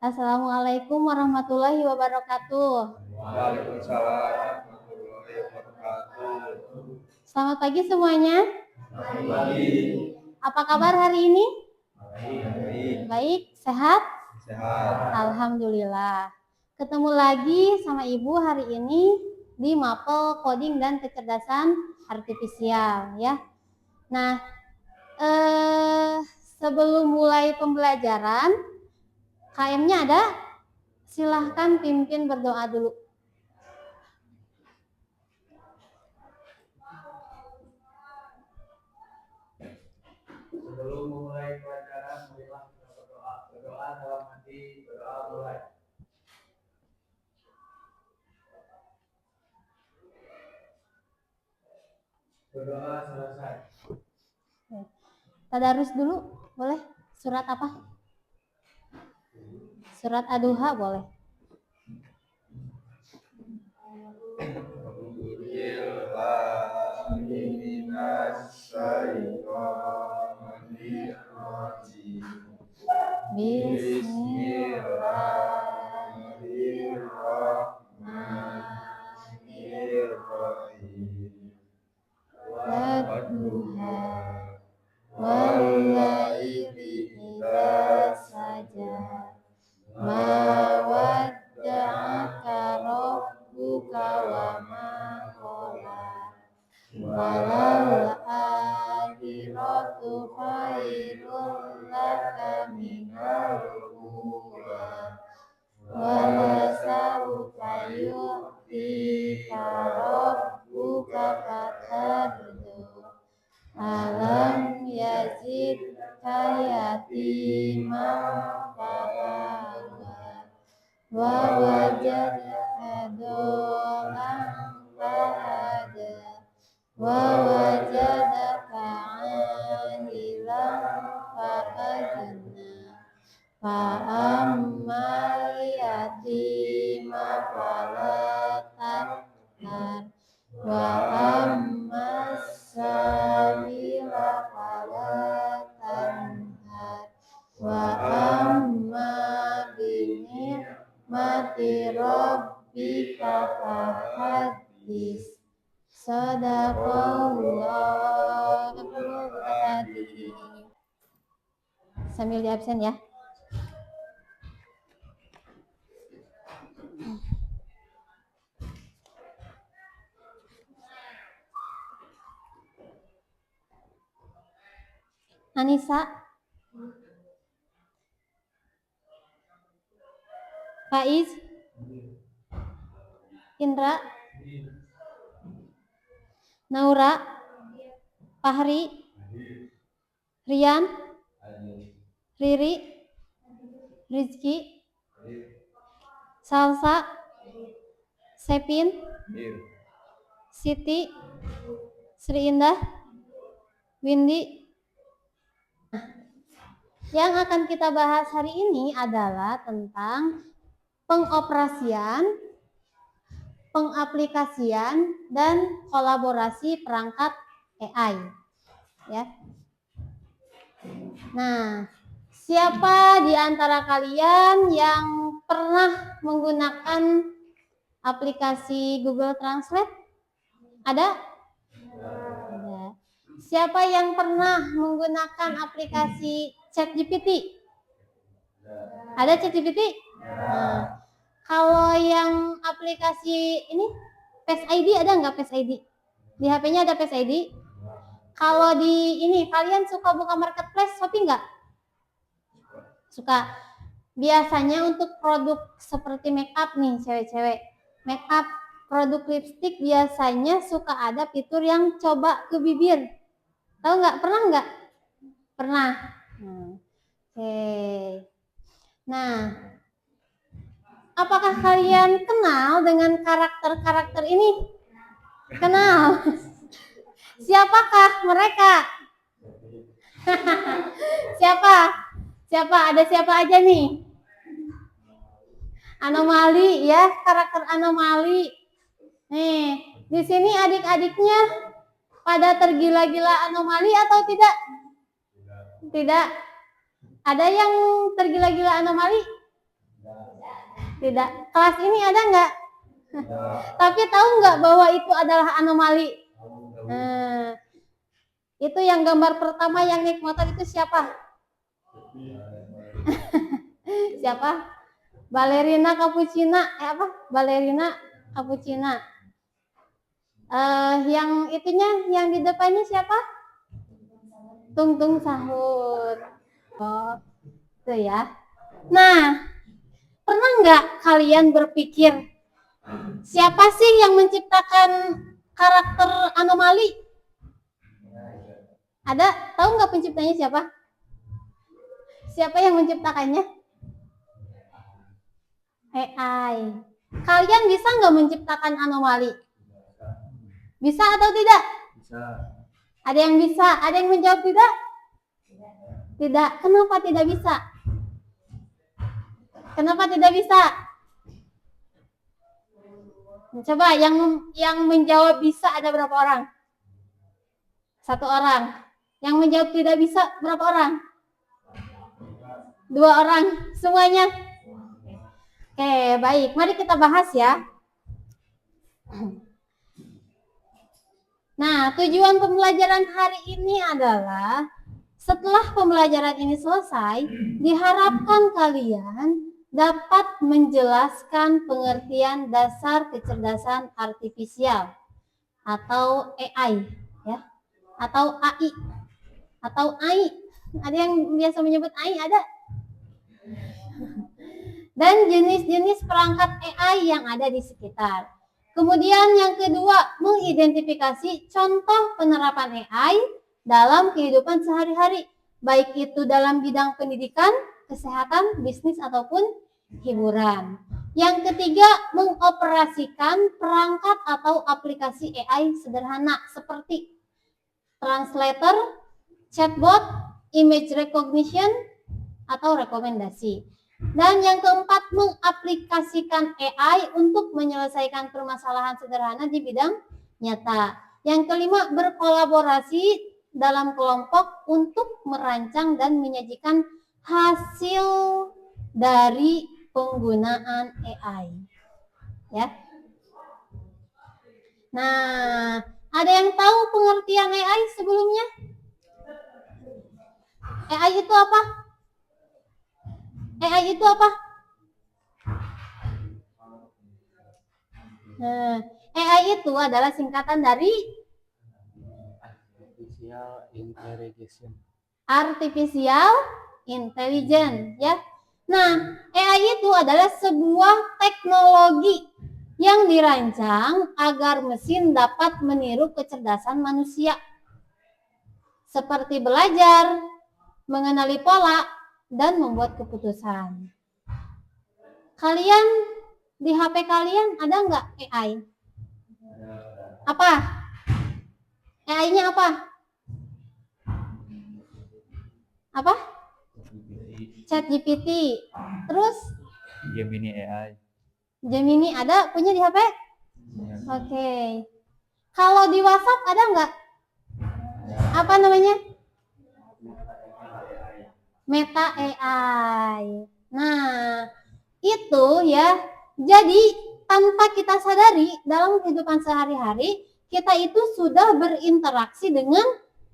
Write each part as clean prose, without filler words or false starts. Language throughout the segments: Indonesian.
Assalamualaikum warahmatullahi wabarakatuh. Waalaikumsalam warahmatullahi wabarakatuh. Selamat pagi semuanya. Pagi. Apa kabar hari ini? Baik. Baik, sehat? Sehat. Alhamdulillah. Ketemu lagi sama Ibu hari ini di Mapel Coding dan Kecerdasan Artifisial ya. Nah, sebelum mulai pembelajaran, KM-nya ada? Silahkan pimpin berdoa dulu. Sebelum memulai pelajaran, marilah kita berdoa. Berdoa dalam hati, berdoa mulai. Berdoa selesai. Tadarus dulu, boleh? Surat apa? Surat Ad-Duha boleh. Bismillahirrahmanirrahim. Wadduha wal-laili idza saja ma wadda'aka rabbuka wa ma qala walal akhiratu khairul laka minal ula wa sawfa yu'tika rabbuka fatardu alam yazidka yatimam fa'awa wa wajadaka dolan fahada wa wajadaka ahilan fa'agna fa'ammal yatima fala taqhar wa ammas sa'ila fala tanhar wa amma binikmati rabbika fahaddis. Sadaqallahul adzim. Sambil di absen ya. Anissa, Faiz, Indra, Naura, Fahri, Rian, Riri, Rizky, Salsa, Sepin, Siti, Sri Indah, Windy. Yang akan kita bahas hari ini adalah tentang pengoperasian, pengaplikasian, dan kolaborasi perangkat AI. Ya. Nah, siapa di antara kalian yang pernah menggunakan aplikasi Google Translate? Ada? Ada. Siapa yang pernah menggunakan aplikasi ChatGPT? Ada ChatGPT? Nah, kalau yang aplikasi ini Face ID ada nggak Face ID? Di HP-nya ada Face ID? Kalau di ini kalian suka buka marketplace Shopee nggak? Suka. Biasanya untuk produk seperti make up nih cewek-cewek, make up, produk lipstick biasanya suka ada fitur yang coba ke bibir. Tahu nggak? Pernah nggak? Pernah. Oke. Nah, apakah kalian kenal dengan karakter-karakter ini? Kenal? Siapakah mereka? Siapa? Ada siapa aja nih? Anomali ya, karakter anomali. Nih, di sini adik-adiknya pada tergila-gila anomali atau tidak? Tidak. Ada yang tergila-gila anomali? Tidak. Kelas ini ada nggak? Ya. Tapi tahu nggak bahwa itu adalah anomali? Nah, itu yang gambar pertama yang naik motor itu siapa? Siapa? Ballerina Cappuccina. Ballerina Cappuccina. Yang itunya, yang di depannya siapa? Tung Tung Sahur. Oh, itu ya. Nah, pernah nggak kalian berpikir siapa sih yang menciptakan karakter anomali? Ada? Tahu nggak penciptanya siapa? Siapa yang menciptakannya? AI. Kalian bisa nggak menciptakan anomali? Bisa atau tidak? Bisa. Ada yang bisa? Ada yang menjawab tidak? Tidak. Kenapa tidak bisa? Kenapa tidak bisa? Coba yang menjawab bisa ada berapa orang? 1 orang. Yang menjawab tidak bisa berapa orang? 2 orang. Semuanya? Oke, baik. Mari kita bahas ya. Nah, tujuan pembelajaran hari ini adalah setelah pembelajaran ini selesai, diharapkan kalian dapat menjelaskan pengertian dasar kecerdasan artifisial atau AI, ya, atau AI, atau AI. Ada yang biasa menyebut AI, ada? Dan jenis-jenis perangkat AI yang ada di sekitar. Kemudian yang kedua, mengidentifikasi contoh penerapan AI dalam kehidupan sehari-hari, baik itu dalam bidang pendidikan, kesehatan, bisnis, ataupun hiburan. Yang ketiga, mengoperasikan perangkat atau aplikasi AI sederhana seperti translator, chatbot, image recognition, atau rekomendasi. Dan yang keempat, mengaplikasikan AI untuk menyelesaikan permasalahan sederhana di bidang nyata. Yang kelima, berkolaborasi dalam kelompok untuk merancang dan menyajikan hasil dari penggunaan AI. Ya. Nah, ada yang tahu pengertian AI sebelumnya? AI itu apa? AI itu apa? Nah, AI itu adalah singkatan dari Artificial Intelligence, ya. Nah, AI itu adalah sebuah teknologi yang dirancang agar mesin dapat meniru kecerdasan manusia, seperti belajar, mengenali pola, dan membuat keputusan. Kalian di HP kalian ada nggak AI? Apa? AI-nya apa? Apa? ChatGPT. Terus? Gemini AI. Gemini ada punya di HP? Oke. Kalau di WhatsApp ada nggak? Apa namanya? Meta AI. Nah, itu ya. Jadi tanpa kita sadari dalam kehidupan sehari-hari, kita itu sudah berinteraksi dengan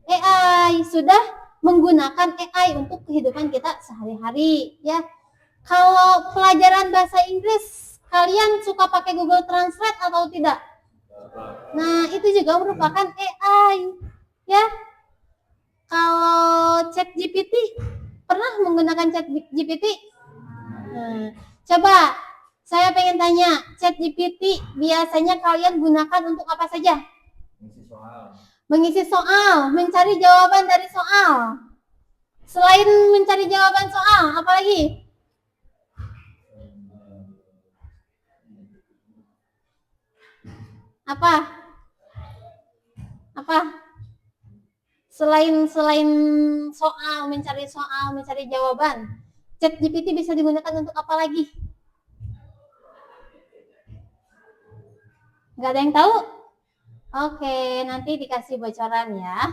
AI, sudah menggunakan AI untuk kehidupan kita sehari-hari, ya. Kalau pelajaran bahasa Inggris, kalian suka pakai Google Translate atau tidak? Nah, itu juga merupakan AI, ya. Kalau ChatGPT, pernah menggunakan ChatGPT? Nah, coba saya pengen tanya, ChatGPT biasanya kalian gunakan untuk apa saja? Mengisi soal, mencari jawaban dari soal. Selain mencari jawaban soal, apa lagi? Apa? Apa? Selain soal, mencari jawaban, ChatGPT bisa digunakan untuk apa lagi? Nggak ada yang tahu? Oke, nanti dikasih bocoran ya.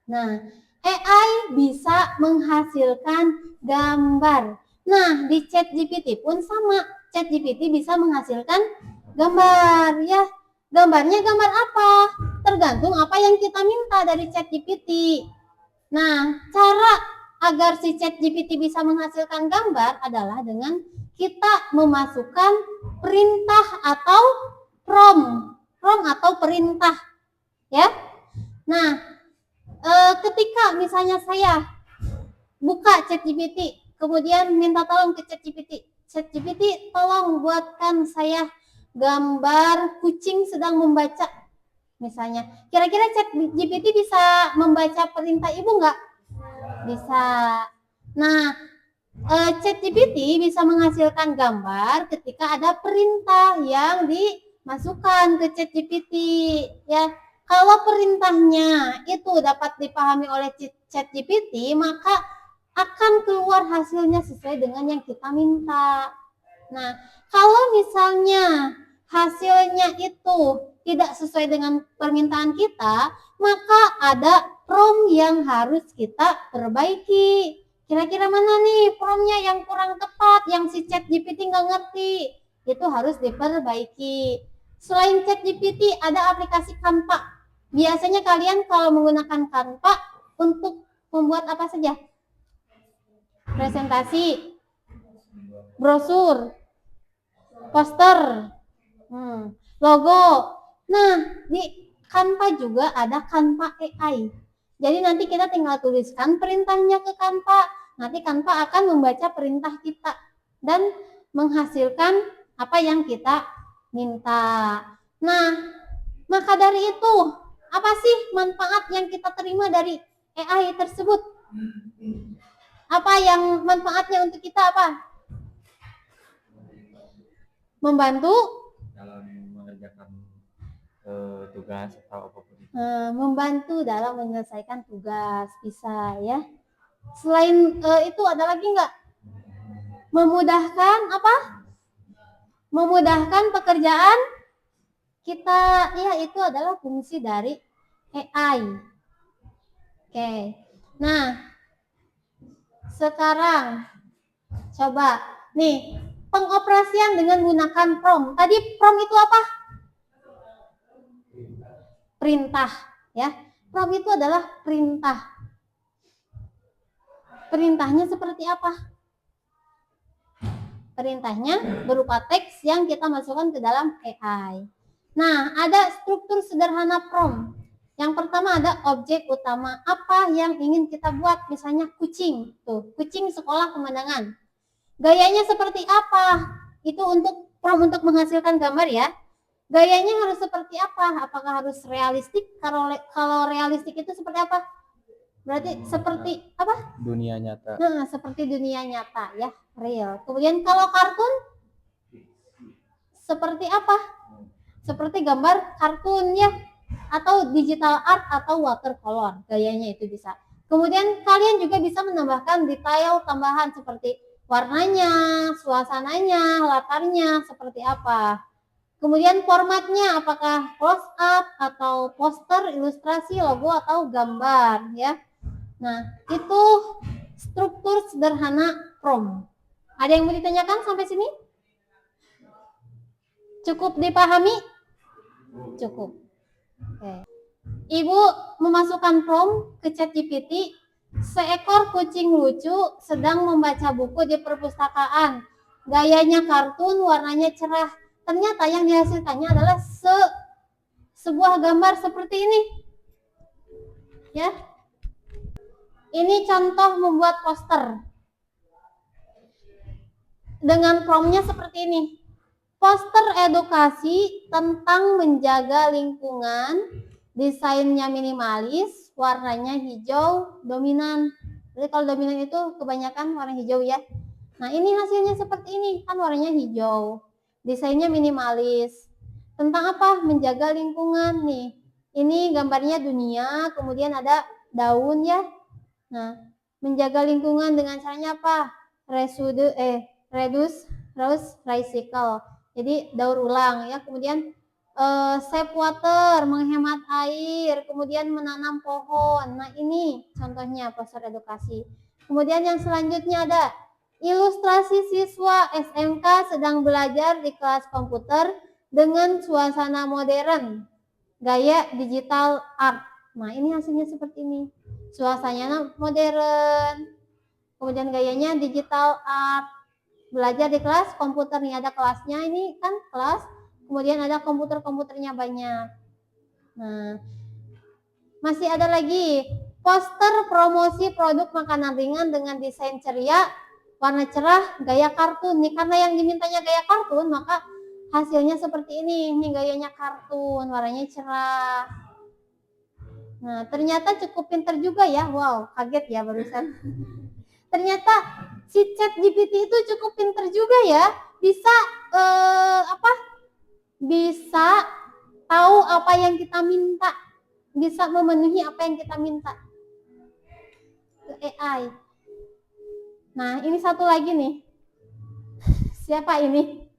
Nah, AI bisa menghasilkan gambar. Nah, di ChatGPT pun sama. ChatGPT bisa menghasilkan gambar ya. Gambarnya gambar apa? Tergantung apa yang kita minta dari ChatGPT. Nah, cara agar si ChatGPT bisa menghasilkan gambar adalah dengan kita memasukkan perintah atau prompt atau perintah ya. Nah, ketika misalnya saya buka ChatGPT, kemudian minta tolong ke ChatGPT tolong buatkan saya gambar kucing sedang membaca misalnya. Kira-kira ChatGPT bisa membaca perintah ibu nggak? Bisa. Nah, ChatGPT bisa menghasilkan gambar ketika ada perintah yang dimasukkan ke ChatGPT ya. Kalau perintahnya itu dapat dipahami oleh ChatGPT, maka akan keluar hasilnya sesuai dengan yang kita minta. Nah, kalau misalnya hasilnya itu tidak sesuai dengan permintaan kita, maka ada prompt yang harus kita perbaiki. Kira-kira mana nih promptnya yang kurang tepat, yang si ChatGPT nggak ngerti, itu harus diperbaiki. Selain ChatGPT, ada aplikasi Canva. Biasanya kalian kalau menggunakan Canva untuk membuat apa saja? Presentasi, brosur, poster, logo. Nah, di Canva juga ada Canva AI. Jadi nanti kita tinggal tuliskan perintahnya ke Canva. Nanti Canva akan membaca perintah kita dan menghasilkan apa yang kita minta. Nah, maka dari itu, apa sih manfaat yang kita terima dari AI tersebut? Apa yang manfaatnya untuk kita apa? Membantu dalam mengerjakan tugas atau apapun itu. Membantu dalam menyelesaikan tugas bisa ya. Selain itu ada lagi nggak? Memudahkan apa? Memudahkan pekerjaan kita. Ya, itu adalah fungsi dari AI. Oke. Nah, sekarang coba nih pengoperasian dengan menggunakan prompt. Tadi prompt itu apa? Perintah ya. Prompt itu adalah perintah. Perintahnya seperti apa? Perintahnya berupa teks yang kita masukkan ke dalam AI. Nah, ada struktur sederhana prompt. Yang pertama ada objek utama, apa yang ingin kita buat, misalnya kucing. Tuh, kucing sekolah pemandangan. Gayanya seperti apa? Itu untuk prompt untuk menghasilkan gambar ya. Gayanya harus seperti apa? Apakah harus realistik? Kalau realistik itu seperti apa? Berarti seperti apa? Dunia nyata. Nah, seperti dunia nyata ya, real. Kemudian kalau kartun seperti apa? Seperti gambar kartun ya, atau digital art atau watercolor, gayanya itu bisa. Kemudian kalian juga bisa menambahkan detail tambahan seperti warnanya, suasananya, latarnya seperti apa. Kemudian formatnya apakah close up atau poster, ilustrasi, logo atau gambar ya. Nah, itu struktur sederhana prompt. Ada yang mau ditanyakan sampai sini? Cukup dipahami? Cukup. Oke. Ibu memasukkan prompt ke ChatGPT, seekor kucing lucu sedang membaca buku di perpustakaan. Gayanya kartun, warnanya cerah. Ternyata yang dihasilkannya adalah sebuah gambar seperti ini. Ya. Ini contoh membuat poster. Dengan promptnya seperti ini. Poster edukasi tentang menjaga lingkungan, desainnya minimalis, warnanya hijau dominan. Jadi kalau dominan itu kebanyakan warna hijau ya. Nah, ini hasilnya seperti ini, kan warnanya hijau. Desainnya minimalis. Tentang apa? Menjaga lingkungan nih. Ini gambarnya dunia, kemudian ada daun ya. Nah, menjaga lingkungan dengan caranya apa? Reduce, recycle. Jadi daur ulang ya. Kemudian save water, menghemat air, kemudian menanam pohon. Nah, ini contohnya poster edukasi. Kemudian yang selanjutnya ada Ilustrasi siswa SMK sedang belajar di kelas komputer dengan suasana modern, gaya digital art. Nah, ini hasilnya seperti ini. Suasananya modern, kemudian gayanya digital art. Belajar di kelas komputer nih, ada kelasnya, ini kan kelas, kemudian ada komputernya banyak. Nah, masih ada lagi poster promosi produk makanan ringan dengan desain ceria, warna cerah, gaya kartun. Nih karena yang dimintanya gaya kartun, maka hasilnya seperti ini. Ini gayanya kartun, warnanya cerah. Nah, ternyata cukup pinter juga ya. Wow, kaget ya barusan. Ternyata si ChatGPT itu cukup pinter juga ya. Bisa bisa tahu apa yang kita minta. Bisa memenuhi apa yang kita minta ke AI. Nah, ini satu lagi nih. Siapa ini?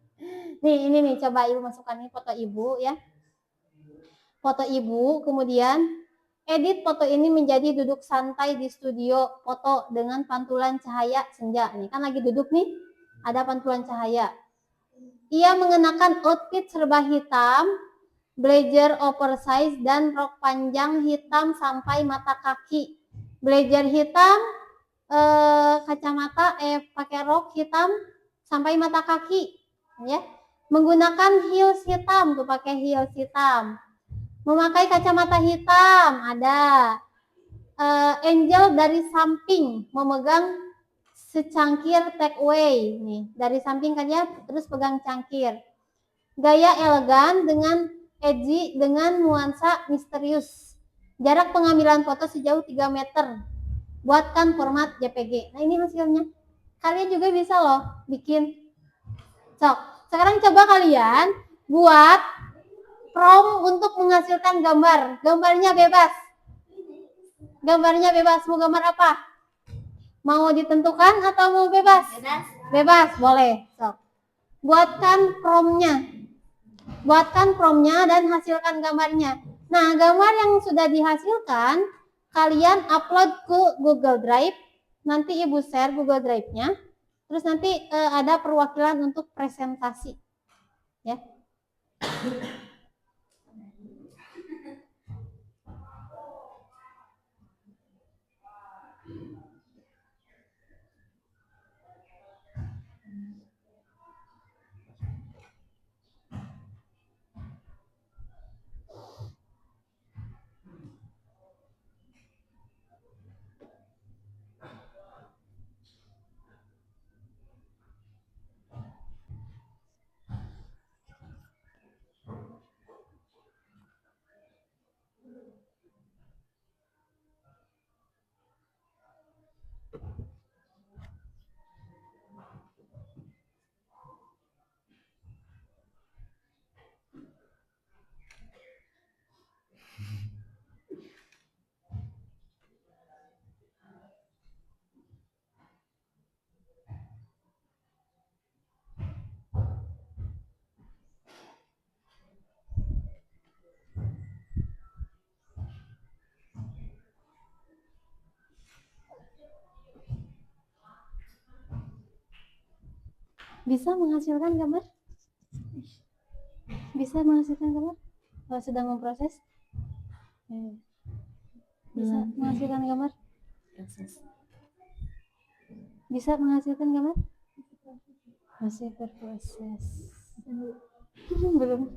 Nih, ini nih, coba ibu masukkan nih foto ibu ya. Foto ibu, kemudian edit foto ini menjadi duduk santai di studio foto dengan pantulan cahaya senja. Nih, kan lagi duduk nih, ada pantulan cahaya. Ia mengenakan outfit serba hitam, blazer oversize dan rok panjang hitam sampai mata kaki. Blazer hitam, kacamata pakai rok hitam sampai mata kaki ya, menggunakan heels hitam, tuh pakai heels hitam, memakai kacamata hitam, ada angel dari samping memegang secangkir take away nih, dari samping kan ya, terus pegang cangkir, gaya elegan dengan edgy dengan nuansa misterius, jarak pengambilan foto sejauh 3 meter, buatkan format JPG. Nah, ini hasilnya. Kalian juga bisa loh bikin. Sekarang coba kalian buat prompt untuk menghasilkan gambar. Gambarnya bebas. Gambarnya bebas. Mau gambar apa? Mau ditentukan atau mau bebas? Bebas. Bebas, boleh. Buatkan prompt-nya. Buatkan prompt-nya dan hasilkan gambarnya. Nah, gambar yang sudah dihasilkan kalian upload ke Google Drive, nanti ibu share Google Drive-nya, terus nanti ada perwakilan untuk presentasi, ya. Bisa menghasilkan gambar? Bisa menghasilkan gambar? Kalau sedang memproses? Bisa menghasilkan gambar? Bisa menghasilkan gambar? Masih berproses. Belum.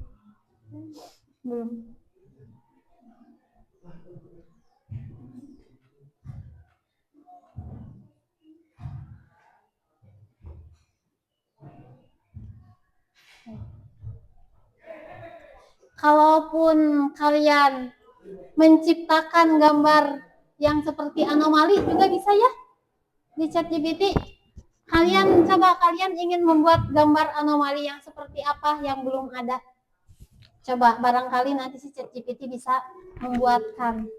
Kalaupun kalian menciptakan gambar yang seperti anomali juga bisa ya di ChatGPT. Kalian ingin membuat gambar anomali yang seperti apa yang belum ada. Coba barangkali nanti si ChatGPT bisa membuatkan.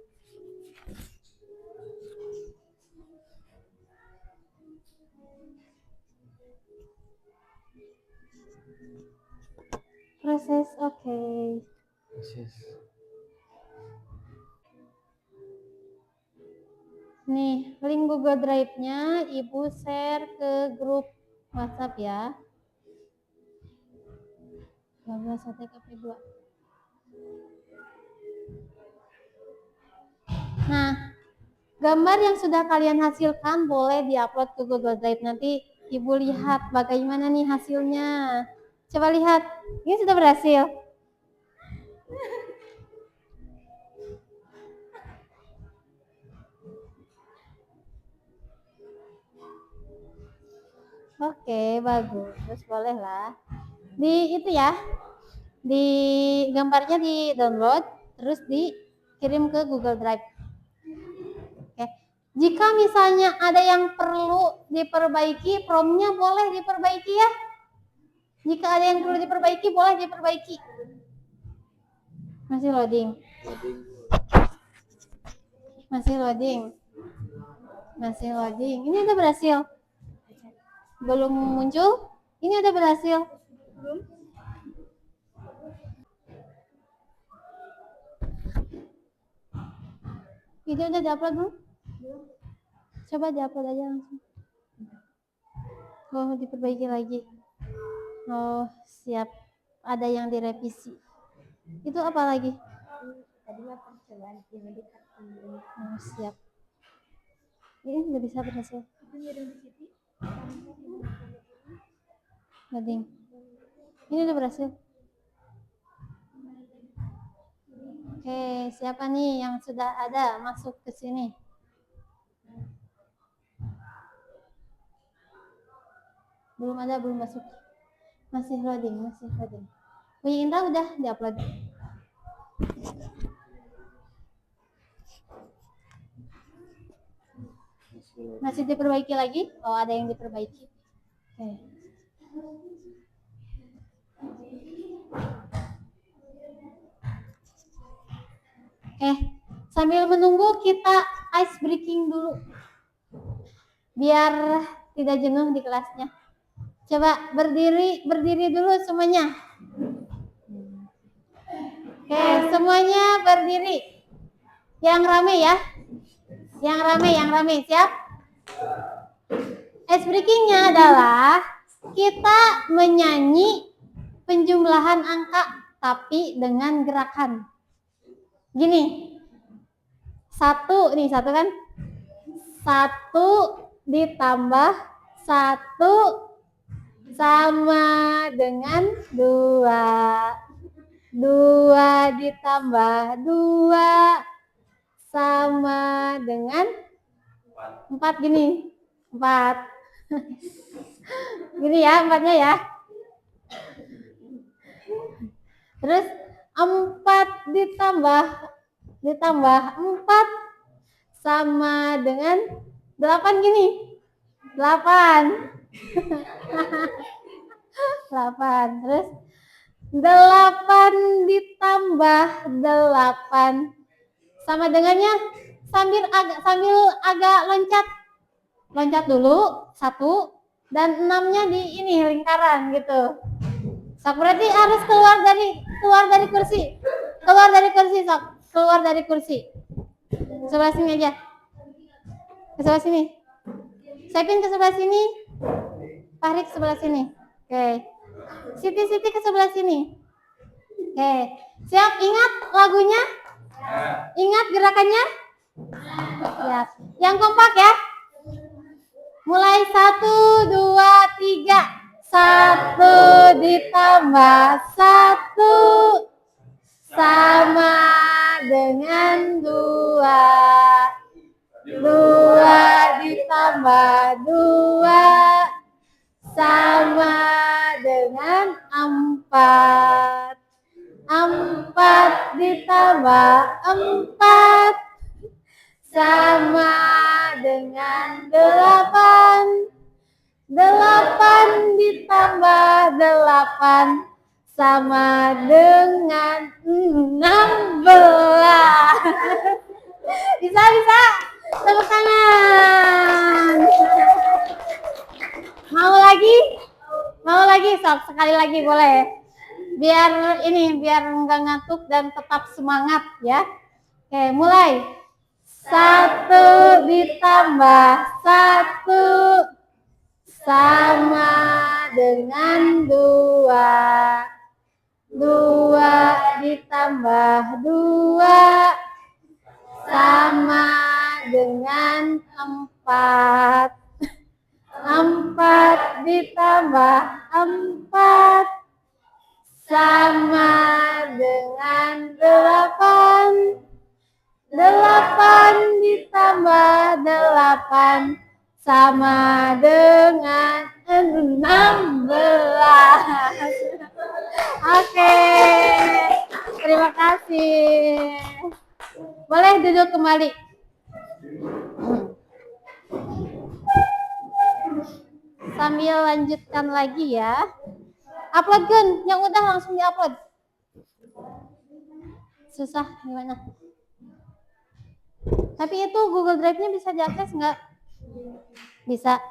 Proses, oke. Proses. Nih, link Google Drive-nya Ibu share ke grup WhatsApp ya. 12 HTKP 2. Nah, gambar yang sudah kalian hasilkan boleh diupload ke Google Drive. Nanti Ibu lihat bagaimana nih hasilnya. Coba lihat, ini sudah berhasil. Oke, bagus. Boleh lah. Di itu ya. Di gambarnya di download terus dikirim ke Google Drive. Oke. Jika misalnya ada yang perlu diperbaiki, promnya boleh diperbaiki ya. Jika ada yang perlu diperbaiki, boleh diperbaiki. Masih loading. Masih loading. Masih loading. Ini udah berhasil. Belum muncul? Ini udah berhasil. Belum. Video udah diupload belum? Belum. Coba diupload aja langsung. Oh, diperbaiki lagi. Oh, siap. Ada yang direvisi. Itu apa lagi? Tadi mah percobaan yang dikatakan. Oh, siap. Ini udah bisa berhasil. Loading. Ini udah berhasil. Oke, siapa nih yang sudah ada masuk ke sini? Belum ada, belum masuk. Masih loading, masih loading. Punya Indra udah diupload. Masih diperbaiki lagi? Oh, ada yang diperbaiki. Oke. Sambil menunggu kita ice breaking dulu. Biar tidak jenuh di kelasnya. Coba berdiri dulu semuanya. Oke, semuanya berdiri. Yang rame ya. Yang rame, siap? Ice breakingnya adalah kita menyanyi penjumlahan angka tapi dengan gerakan. Gini. Satu kan? 1 ditambah 1 sama dengan 2. 2 ditambah 2 sama dengan 4 gini. 4. Gini ya 4-nya ya. Terus 4 ditambah 4 sama dengan 8 gini. 8. 8. Terus 8 ditambah 8 sama dengannya sambil agak loncat dulu 1 dan 6-nya di ini lingkaran gitu. Sok berarti harus keluar dari kursi. Keluar dari kursi. Sebelah sini aja. Ke sebelah sini. Saipin ke sebelah sini. Fahri ke sebelah sini. Oke. Siti ke sebelah sini. Oke. Siap, ingat lagunya? Ingat gerakannya? Siap. Yang kompak ya. Mulai 1, 2, 3. 1 ditambah 1 sama dengan 2. 2 ditambah 2 sama dengan 4. 4 ditambah 4 sama dengan 8. 8 ditambah 8 sama dengan 16. Bisa. Tepuk tangan. Mau lagi? Sok, sekali lagi boleh. Biar enggak ngantuk dan tetap semangat ya. Oke, mulai. 1 ditambah 1 sama dengan 2. 2 ditambah 2 sama dengan 4. 4 ditambah 4 sama dengan 8. 8 ditambah 8 sama dengan 16. Oke, terima kasih. Boleh duduk kembali. Sambil lanjutkan lagi ya. Upload Gun, yang udah langsung diupload. Susah gimana? Tapi itu Google Drive-nya bisa diakses nggak? Bisa.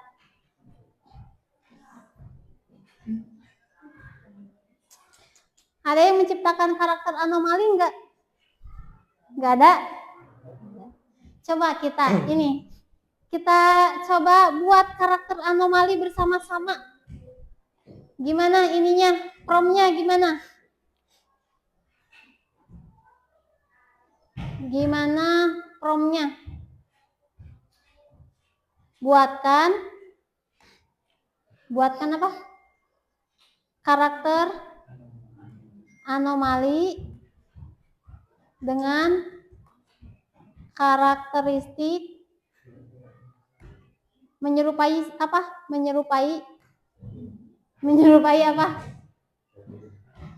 Ada yang menciptakan karakter anomali nggak? Nggak ada. Coba kita coba buat karakter anomali bersama-sama. Gimana ininya? Promnya gimana? Gimana promnya? Buatkan apa? Karakter anomali dengan karakteristik menyerupai apa? Menyerupai apa?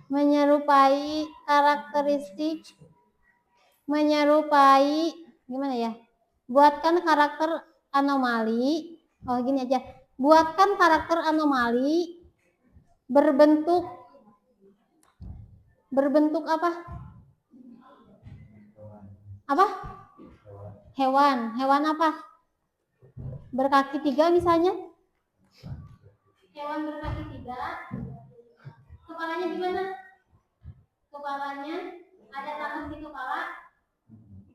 Menyerupai karakteristik gimana ya? Buatkan karakter anomali. Oh, gini aja. Buatkan karakter anomali berbentuk apa? Apa? Hewan. Hewan apa? Berkaki 3 misalnya. Hewan berkaki 3. Kepalanya gimana? Kepalanya ada tanduk di kepala.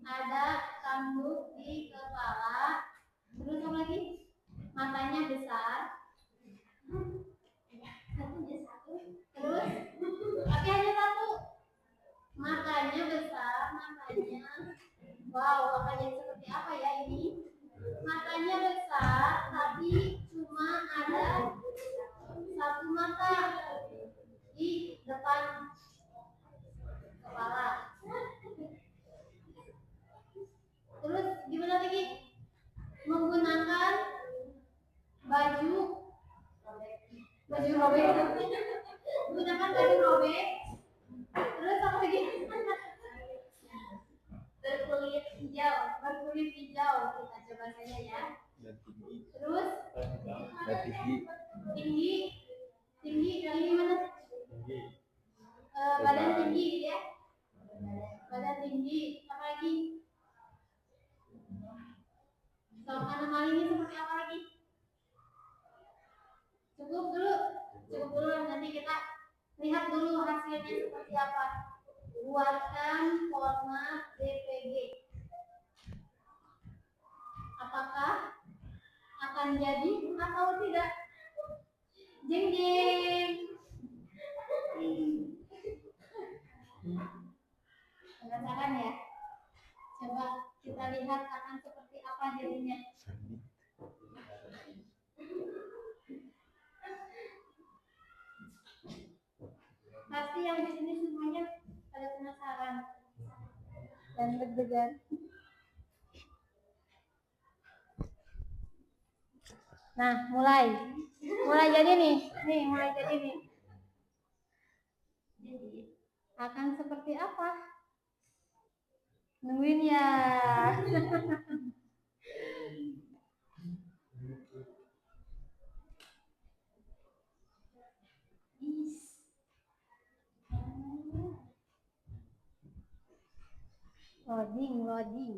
Ada tanduk di kepala. Terus apa lagi? Matanya besar. Terus tapi hanya 1. Matanya besar, wow, matanya seperti apa ya ini? Matanya besar, tapi cuma ada 1 mata di depan kepala. Terus gimana lagi? Menggunakan baju robek. Menggunakan baju robek. Terus apa lagi? Berkulit hijau. Kita coba saja ya. Terus tinggi dari mana? Badan tinggi ya. Badan tinggi. Apa lagi? Soal anomali ini seperti apa lagi? Cukup dulu. Nanti kita lihat dulu hasilnya seperti apa. Buatkan format DPG. Apakah akan jadi atau tidak? Jeng jeng. Penasaran ya? Coba kita lihat akan seperti apa jadinya. Pasti yang di sini semuanya pada penasaran dan deg-degan. Nah, mulai jadi nih. Mulai jadi nih. Akan seperti apa? Nungguin ya. Loading.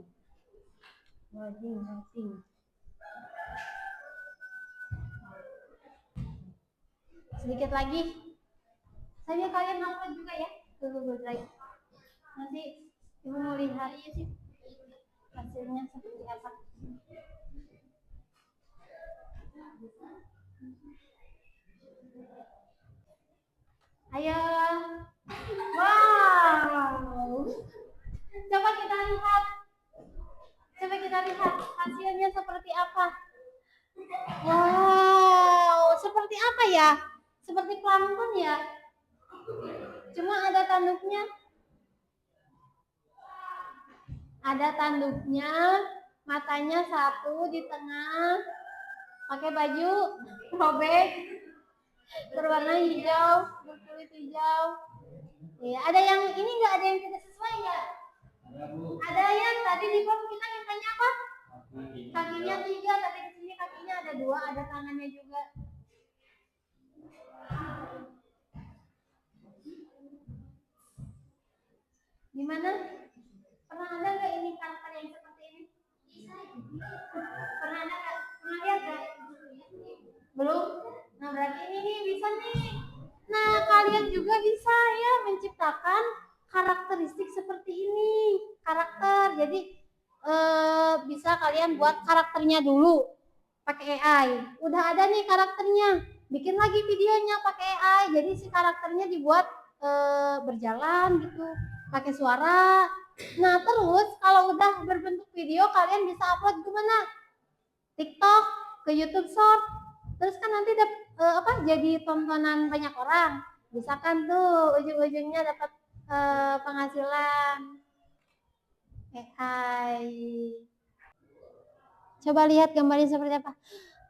Sedikit lagi. Saya kalian upload juga ya ke Google Drive. Nanti ibu mau lihat hasilnya seperti apa. Ayo. Wow. Coba kita lihat. Coba kita lihat hasilnya seperti apa. Wow, seperti apa ya? Seperti plankton ya? Cuma ada tanduknya. Ada tanduknya, matanya satu di tengah, pakai baju robek, berwarna hijau, berkulit hijau. Ya, ada yang ini nggak, ada yang tidak sesuai nggak? Ada yang tadi di form kita mintanya apa? Kakinya 3, tapi di sini kakinya ada 2, ada tangannya juga. Gimana? Pernah ada nggak ini karakter yang seperti ini? Pernah ada nggak? Pernah lihat nggak? Belum? Nah berarti ini nih bisa nih. Nah kalian juga bisa ya menciptakan karakteristik seperti ini. Karakter. Jadi bisa kalian buat karakternya dulu pakai AI. Udah ada nih karakternya. Bikin lagi videonya pakai AI. Jadi si karakternya dibuat berjalan gitu, pakai suara. Nah terus kalau udah berbentuk video kalian bisa upload ke mana? TikTok, ke YouTube Short. Terus kan nanti jadi tontonan banyak orang. Bisa kan tuh ujung-ujungnya dapat penghasilan AI. Coba lihat gambarnya seperti apa.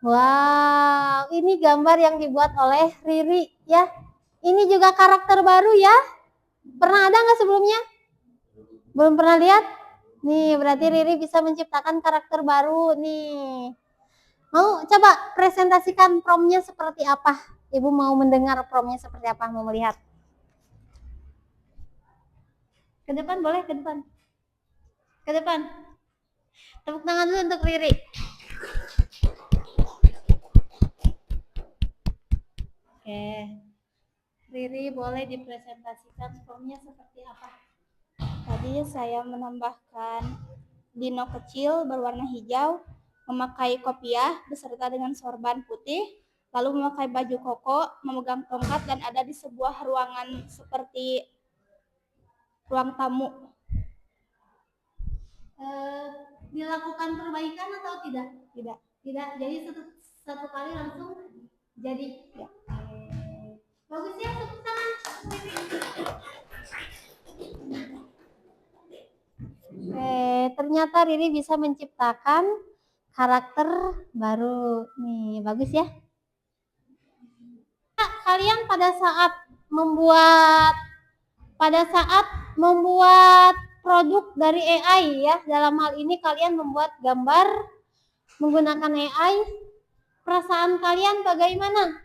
Wow, ini gambar yang dibuat oleh Riri ya. Ini juga karakter baru ya. Pernah ada nggak sebelumnya? Belum pernah lihat? Nih, berarti Riri bisa menciptakan karakter baru nih. Mau coba presentasikan promnya seperti apa? Ibu mau mendengar promnya seperti apa? Mau melihat? Ke depan boleh, ke depan. Ke depan. Tepuk tangan dulu untuk Riri. Oke. Riri boleh dipresentasikan promnya seperti apa? Tadi saya menambahkan dino kecil berwarna hijau, memakai kopiah beserta dengan sorban putih, lalu memakai baju koko, memegang tongkat dan ada di sebuah ruangan seperti ruang tamu. Dilakukan perbaikan atau tidak? Tidak. Tidak. Jadi satu kali langsung jadi. Ya. Bagus ya, tepuk tangan. Ternyata Riri bisa menciptakan karakter baru. Nih, bagus ya. Kalian pada saat membuat produk dari AI ya, dalam hal ini kalian membuat gambar menggunakan AI, perasaan kalian bagaimana?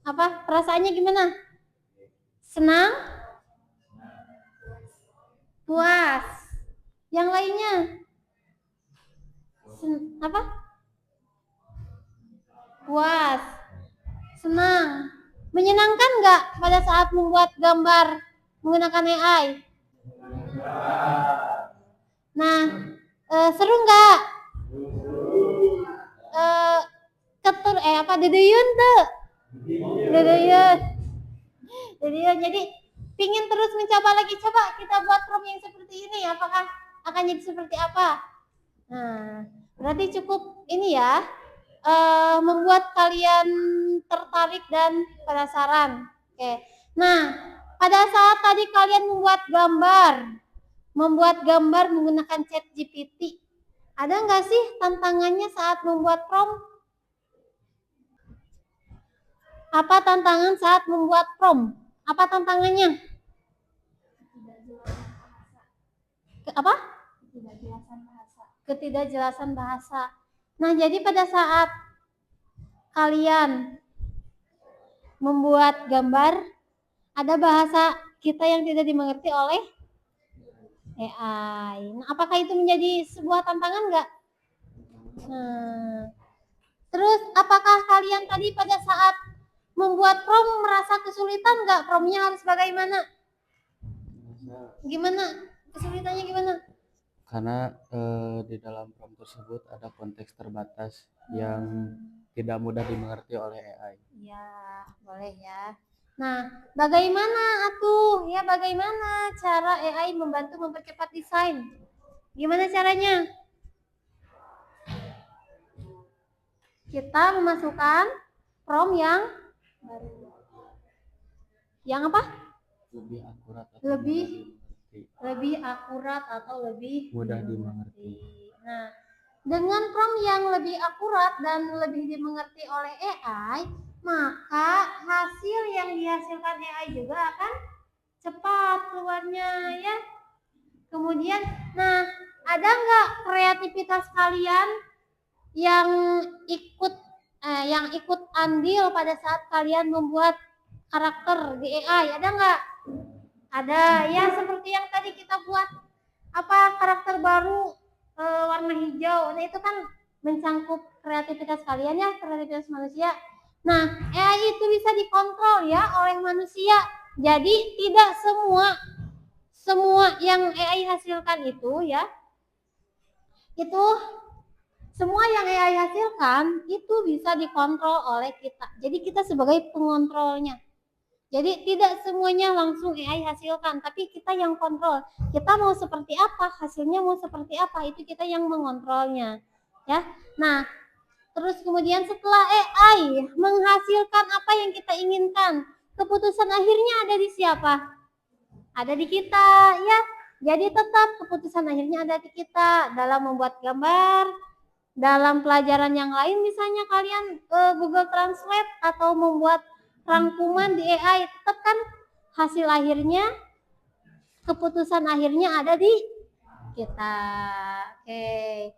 Apa perasaannya gimana? Senang? Puas? Yang lainnya? Apa? Puas? Senang? Menyenangkan nggak pada saat membuat gambar menggunakan AI? Nah, seru nggak? Dedeyun tuh. Dedeyun. Jadi pingin terus mencoba lagi. Coba kita buat prom yang seperti ini. Apakah akan jadi seperti apa? Nah, berarti cukup ini ya. Membuat kalian tertarik dan penasaran. Oke. Nah, pada saat tadi kalian membuat gambar menggunakan ChatGPT, ada nggak sih tantangannya saat membuat prompt? Apa tantangan saat membuat prompt? Apa tantangannya? Apa? Ketidakjelasan bahasa. Nah, jadi pada saat kalian membuat gambar, ada bahasa kita yang tidak dimengerti oleh AI. Nah, apakah itu menjadi sebuah tantangan nggak? Nah, terus apakah kalian tadi pada saat membuat prompt merasa kesulitan nggak? Promptnya harus bagaimana? Gimana? Kesulitannya gimana? Karena di dalam prompt tersebut ada konteks terbatas yang tidak mudah dimengerti oleh AI. Ya, boleh ya. Nah, bagaimana bagaimana cara AI membantu mempercepat desain? Gimana caranya? Kita memasukkan prompt yang apa? Lebih akurat atau Lebih- mudah dimengerti. Lebih akurat atau lebih Mudah dimengerti. Nah, dengan prompt yang lebih akurat dan lebih dimengerti oleh AI, maka hasil yang dihasilkan AI juga akan cepat keluarnya ya. Kemudian, nah, ada nggak kreativitas kalian yang ikut andil pada saat kalian membuat karakter di AI? Ada nggak? Ada ya, seperti yang tadi kita buat karakter baru warna hijau. Nah, itu kan mencangkup kreativitas kalian ya, kreativitas manusia. Nah, AI itu bisa dikontrol ya oleh manusia. Jadi tidak semua yang AI hasilkan itu ya, itu semua yang AI hasilkan itu bisa dikontrol oleh kita. Jadi kita sebagai pengontrolnya. Jadi tidak semuanya langsung AI hasilkan, tapi kita yang kontrol. Kita mau seperti apa, hasilnya mau seperti apa, itu kita yang mengontrolnya. Ya. Nah, terus kemudian setelah AI menghasilkan apa yang kita inginkan, keputusan akhirnya ada di siapa? Ada di kita, ya. Jadi tetap keputusan akhirnya ada di kita dalam membuat gambar, dalam pelajaran yang lain misalnya kalian Google Translate atau membuat rangkuman di AI, tetap kan hasil akhirnya, keputusan akhirnya ada di kita. Oke.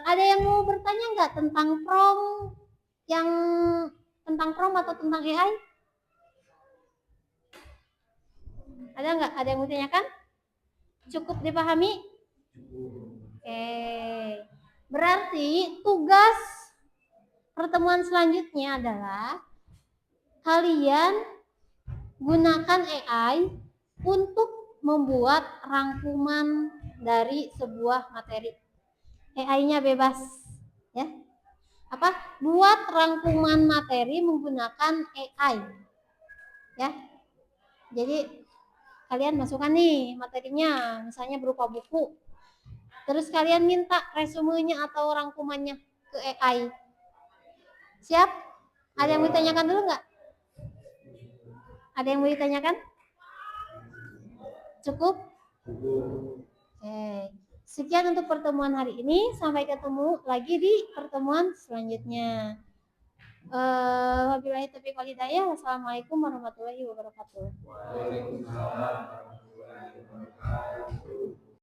Ada yang mau bertanya nggak tentang prompt atau tentang AI? Ada nggak? Ada yang mau ditanyakan? Cukup dipahami? Oke. Berarti tugas pertemuan selanjutnya adalah kalian gunakan AI untuk membuat rangkuman dari sebuah materi. AI-nya bebas, ya. Buat rangkuman materi menggunakan AI, ya. Jadi kalian masukkan nih materinya, misalnya berupa buku. Terus kalian minta resumenya atau rangkumannya ke AI. Siap? Ada yang mau ditanyakan dulu nggak? Ada yang mau ditanyakan? Cukup? Oke. Sekian untuk pertemuan hari ini. Sampai ketemu lagi di pertemuan selanjutnya. Wabillahi taufiq wal hidayah. Wassalamualaikum warahmatullahi wabarakatuh.